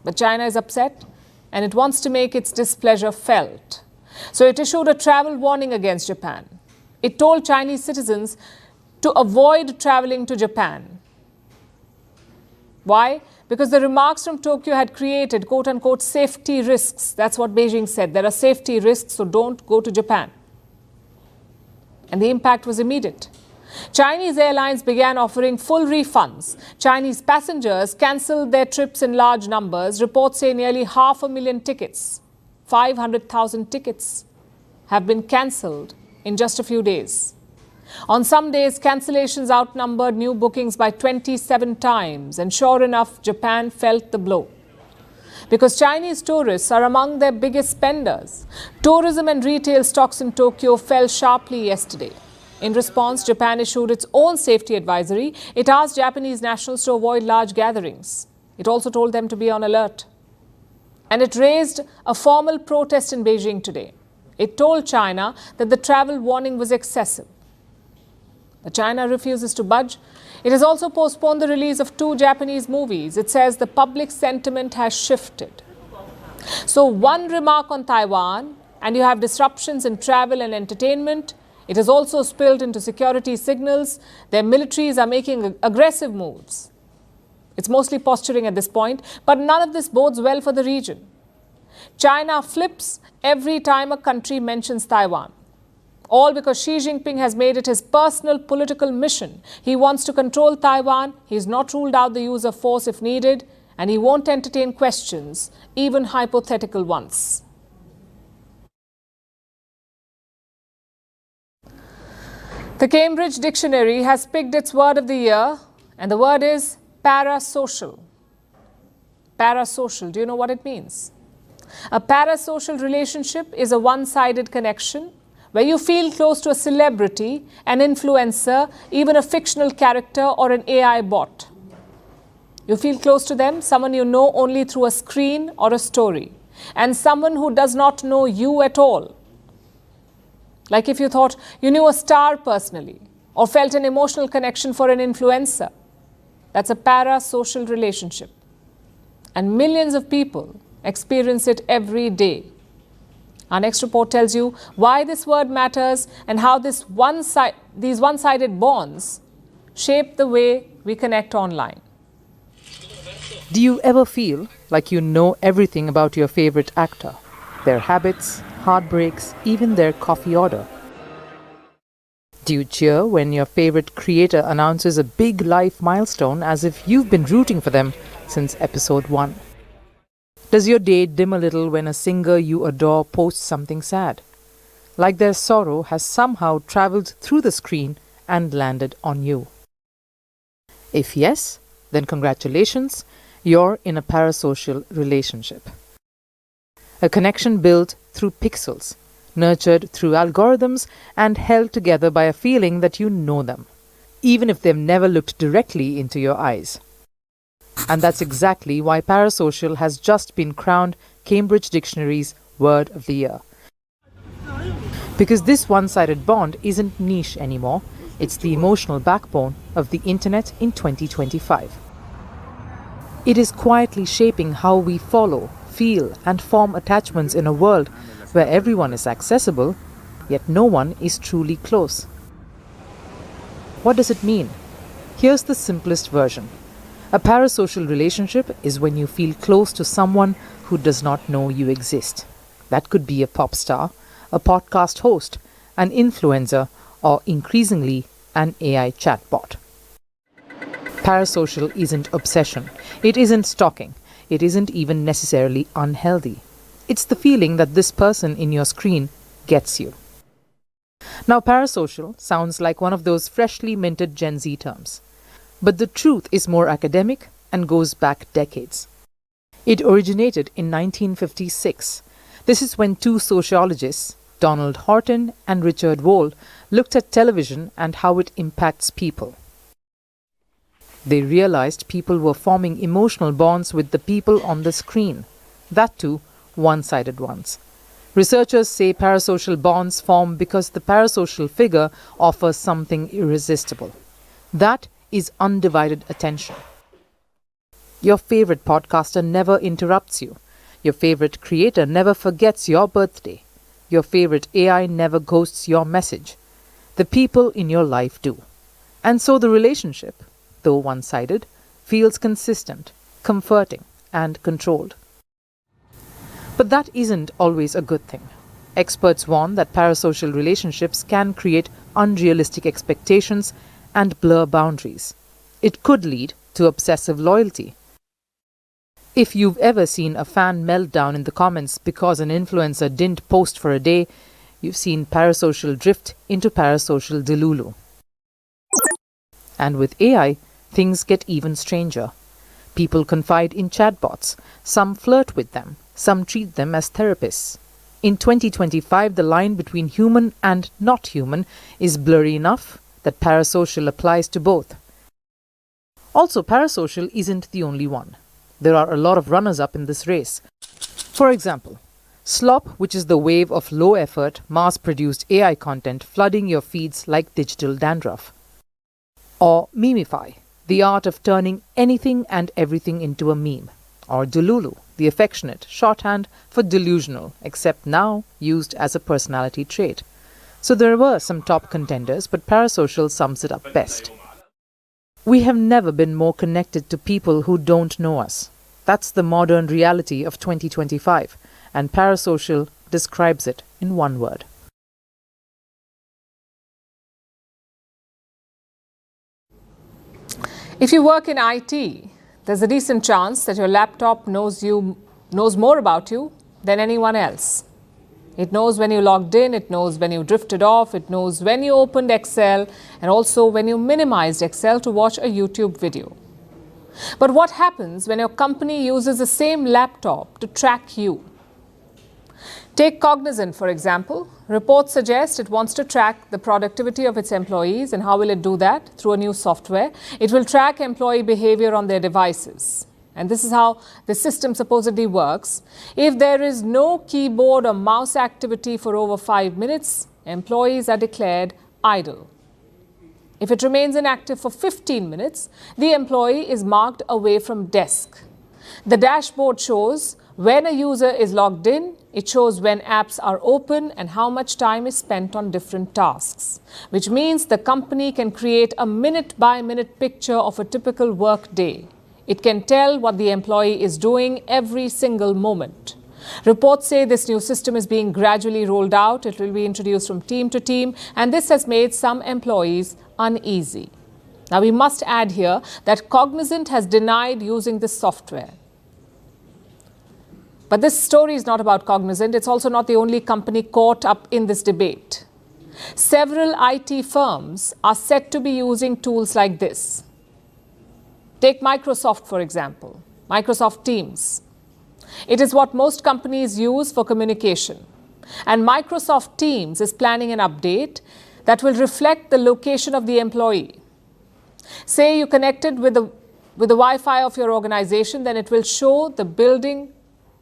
But China is upset and it wants to make its displeasure felt. So it issued a travel warning against Japan. It told Chinese citizens to avoid traveling to Japan. Why? Because the remarks from Tokyo had created quote-unquote safety risks. That's what Beijing said. There are safety risks, so don't go to Japan. And the impact was immediate. Chinese airlines began offering full refunds. Chinese passengers cancelled their trips in large numbers. Reports say nearly 500,000 tickets, 500,000 tickets have been cancelled in just a few days. On some days, cancellations outnumbered new bookings by 27 times. And sure enough, Japan felt the blow. Because Chinese tourists are among their biggest spenders. Tourism and retail stocks in Tokyo fell sharply yesterday. In response, Japan issued its own safety advisory. It asked Japanese nationals to avoid large gatherings. It also told them to be on alert. And it raised a formal protest in Beijing today. It told China that the travel warning was excessive. But China refuses to budge. It has also postponed the release of 2 Japanese movies. It says the public sentiment has shifted. So one remark on Taiwan, and you have disruptions in travel and entertainment. It has also spilled into security signals. Their militaries are making aggressive moves. It's mostly posturing at this point, but none of this bodes well for the region. China flips every time a country mentions Taiwan. All because Xi Jinping has made it his personal political mission. He wants to control Taiwan. He's not ruled out the use of force if needed, and he won't entertain questions, even hypothetical ones. The Cambridge Dictionary has picked its word of the year, and the word is parasocial. Parasocial, do you know what it means? A parasocial relationship is a one-sided connection where you feel close to a celebrity, an influencer, even a fictional character or an AI bot. You feel close to them, someone you know only through a screen or a story, and someone who does not know you at all. Like if you thought you knew a star personally or felt an emotional connection for an influencer. That's a parasocial relationship. And millions of people experience it every day. Our next report tells you why this word matters and how these one-sided bonds shape the way we connect online. Do you ever feel like you know everything about your favorite actor? Their habits, heartbreaks, even their coffee order? Do you cheer when your favorite creator announces a big life milestone as if you've been rooting for them since episode 1? Does your day dim a little when a singer you adore posts something sad? Like their sorrow has somehow traveled through the screen and landed on you? If yes, then congratulations, you're in a parasocial relationship. A connection built through pixels, nurtured through algorithms, and held together by a feeling that you know them, even if they've never looked directly into your eyes. And that's exactly why parasocial has just been crowned Cambridge Dictionary's Word of the Year. Because this one-sided bond isn't niche anymore, it's the emotional backbone of the internet in 2025. It is quietly shaping how we follow, feel, and form attachments in a world where everyone is accessible, yet no one is truly close. What does it mean? Here's the simplest version. A parasocial relationship is when you feel close to someone who does not know you exist. That could be a pop star, a podcast host, an influencer, or increasingly an AI chatbot. Parasocial isn't obsession. It isn't stalking. It isn't even necessarily unhealthy. It's the feeling that this person in your screen gets you. Now, parasocial sounds like one of those freshly minted Gen Z terms. But the truth is more academic and goes back decades. It originated in 1956. This is when 2 sociologists, Donald Horton and Richard Wohl, looked at television and how it impacts people. They realized people were forming emotional bonds with the people on the screen, that too, one-sided ones. Researchers say parasocial bonds form because the parasocial figure offers something irresistible. That is undivided attention. Your favorite podcaster never interrupts you. Your favorite creator never forgets your birthday. Your favorite AI never ghosts your message. The people in your life do. And so the relationship, though one-sided, feels consistent, comforting, and controlled. But that isn't always a good thing. Experts warn that parasocial relationships can create unrealistic expectations and blur boundaries. It could lead to obsessive loyalty. If you've ever seen a fan melt down in the comments because an influencer didn't post for a day, you've seen parasocial drift into parasocial delulu. And with AI, things get even stranger. People confide in chatbots, some flirt with them, some treat them as therapists. In 2025, the line between human and not human is blurry enough that parasocial applies to both. Also, parasocial isn't the only one. There are a lot of runners-up in this race. For example, Slop, which is the wave of low-effort, mass-produced AI content flooding your feeds like digital dandruff. Or Memify, the art of turning anything and everything into a meme. Or Delulu, the affectionate shorthand for delusional, except now used as a personality trait. So there were some top contenders, but parasocial sums it up best. We have never been more connected to people who don't know us. That's the modern reality of 2025, and parasocial describes it in one word. If you work in IT, there's a decent chance that your laptop knows more about you than anyone else. It knows when you logged in, it knows when you drifted off, it knows when you opened Excel, and also when you minimized Excel to watch a YouTube video. But what happens when your company uses the same laptop to track you? Take Cognizant, for example. Reports suggest it wants to track the productivity of its employees. And how will it do that? Through a new software. It will track employee behavior on their devices. And this is how the system supposedly works. If there is no keyboard or mouse activity for over 5 minutes, employees are declared idle. If it remains inactive for 15 minutes, the employee is marked away from desk. The dashboard shows when a user is logged in, it shows when apps are open and how much time is spent on different tasks, which means the company can create a minute-by-minute picture of a typical work day. It can tell what the employee is doing every single moment. Reports say this new system is being gradually rolled out. It will be introduced from team to team, and this has made some employees uneasy. Now, we must add here that Cognizant has denied using this software. But this story is not about Cognizant. It's also not the only company caught up in this debate. Several IT firms are said to be using tools like this. Take Microsoft, for example, Microsoft Teams. It is what most companies use for communication. And Microsoft Teams is planning an update that will reflect the location of the employee. Say you connected with the Wi-Fi of your organization, then it will show the building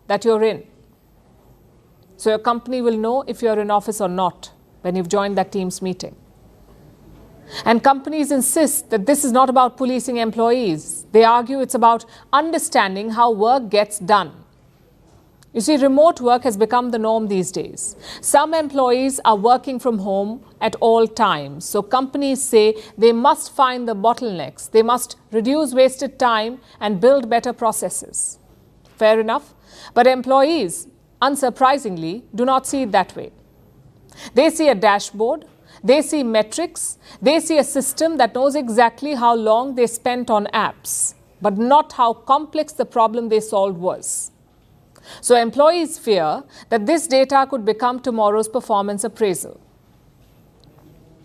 that you're in. So your company will know if you're in office or not when you've joined that Teams meeting. And companies insist that this is not about policing employees. They argue it's about understanding how work gets done. You see, remote work has become the norm these days. Some employees are working from home at all times. So companies say they must find the bottlenecks. They must reduce wasted time and build better processes. Fair enough. But employees, unsurprisingly, do not see it that way. They see a dashboard. They see metrics. They see a system that knows exactly how long they spent on apps, but not how complex the problem they solved was. So employees fear that this data could become tomorrow's performance appraisal.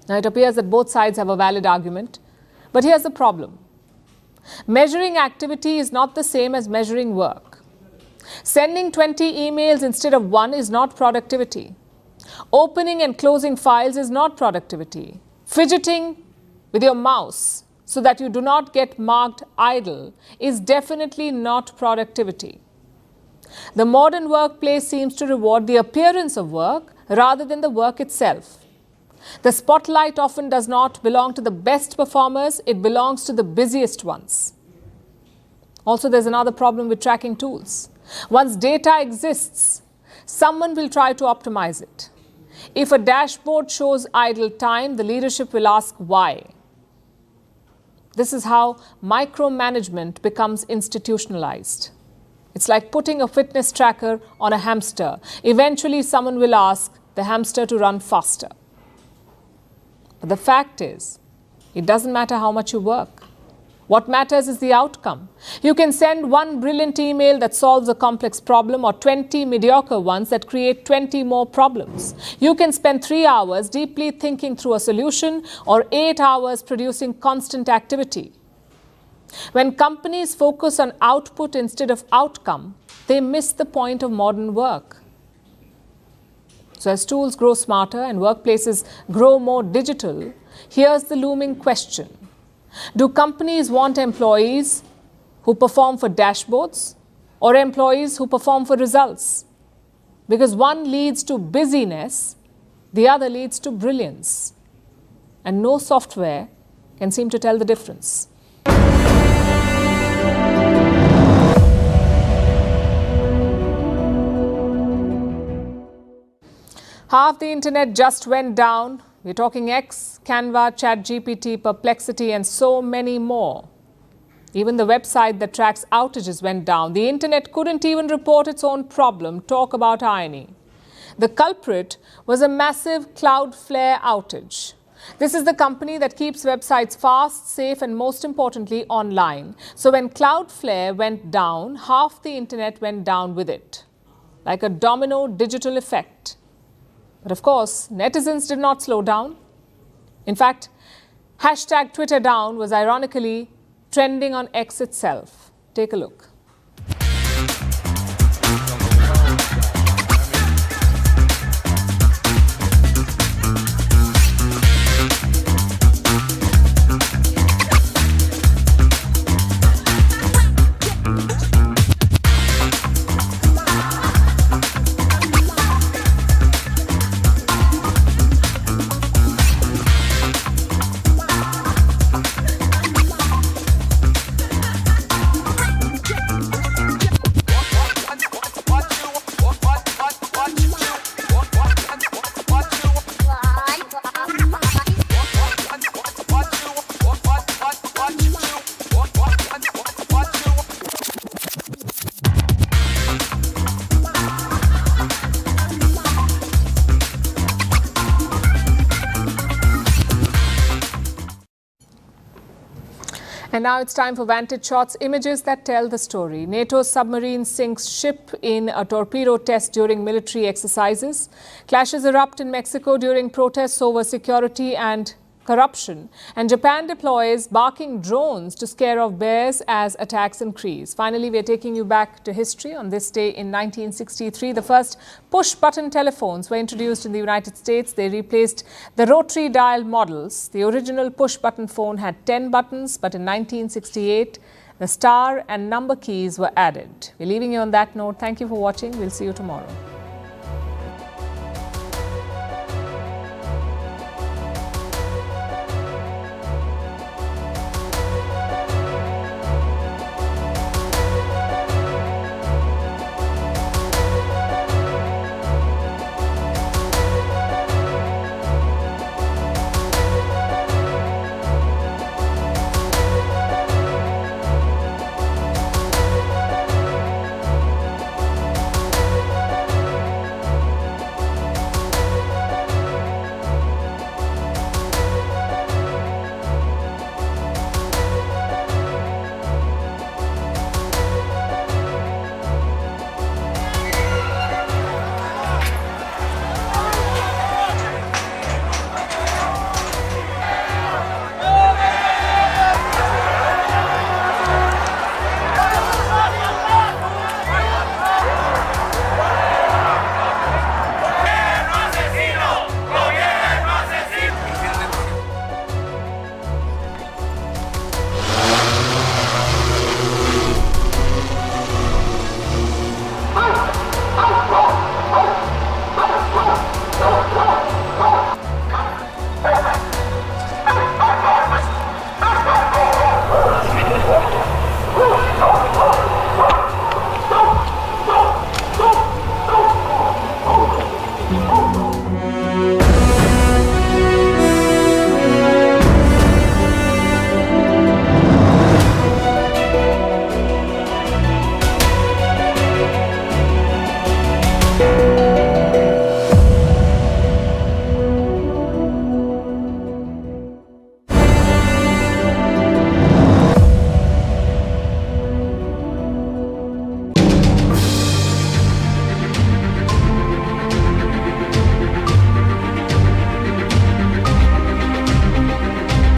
Now, it appears that both sides have a valid argument, but here's the problem. Measuring activity is not the same as measuring work. Sending 20 emails instead of 1 is not productivity. Opening and closing files is not productivity. Fidgeting with your mouse so that you do not get marked idle is definitely not productivity. The modern workplace seems to reward the appearance of work rather than the work itself. The spotlight often does not belong to the best performers, it belongs to the busiest ones. Also, there's another problem with tracking tools. Once data exists, someone will try to optimize it. If a dashboard shows idle time, the leadership will ask why. This is how micromanagement becomes institutionalized. It's like putting a fitness tracker on a hamster. Eventually, someone will ask the hamster to run faster. But the fact is, it doesn't matter how much you work. What matters is the outcome. You can send one brilliant email that solves a complex problem or 20 mediocre ones that create 20 more problems. You can spend 3 hours deeply thinking through a solution or 8 hours producing constant activity. When companies focus on output instead of outcome, they miss the point of modern work. So as tools grow smarter and workplaces grow more digital, here's the looming question. Do companies want employees who perform for dashboards or employees who perform for results? Because one leads to busyness, the other leads to brilliance. And no software can seem to tell the difference. Half the internet just went down. We're talking X, Canva, ChatGPT, Perplexity, and so many more. Even the website that tracks outages went down. The internet couldn't even report its own problem. Talk about irony. The culprit was a massive Cloudflare outage. This is the company that keeps websites fast, safe, and most importantly, online. So when Cloudflare went down, half the internet went down with it, like a domino digital effect. But of course, netizens did not slow down. In fact, hashtag Twitter down was ironically trending on X itself. Take a look. And now it's time for Vantage Shots, images that tell the story. NATO's submarine sinks ship in a torpedo test during military exercises. Clashes erupt in Mexico during protests over security and corruption. And Japan deploys barking drones to scare off bears as attacks increase. Finally, we're taking you back to history. On this day in 1963, the first push-button telephones were introduced in the United States. They replaced the rotary dial models. The original push-button phone had 10 buttons, but in 1968, the star and number keys were added. We're leaving you on that note. Thank you for watching. We'll see you tomorrow.